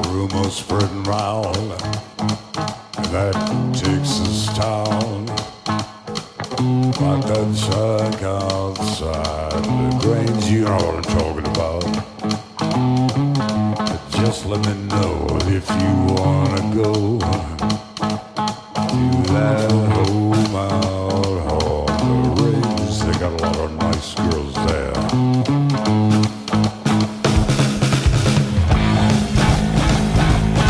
Rumors spreading round that Texas town, like that shack outside the Grange, you know what I'm talking about. Just let me know if you wanna go.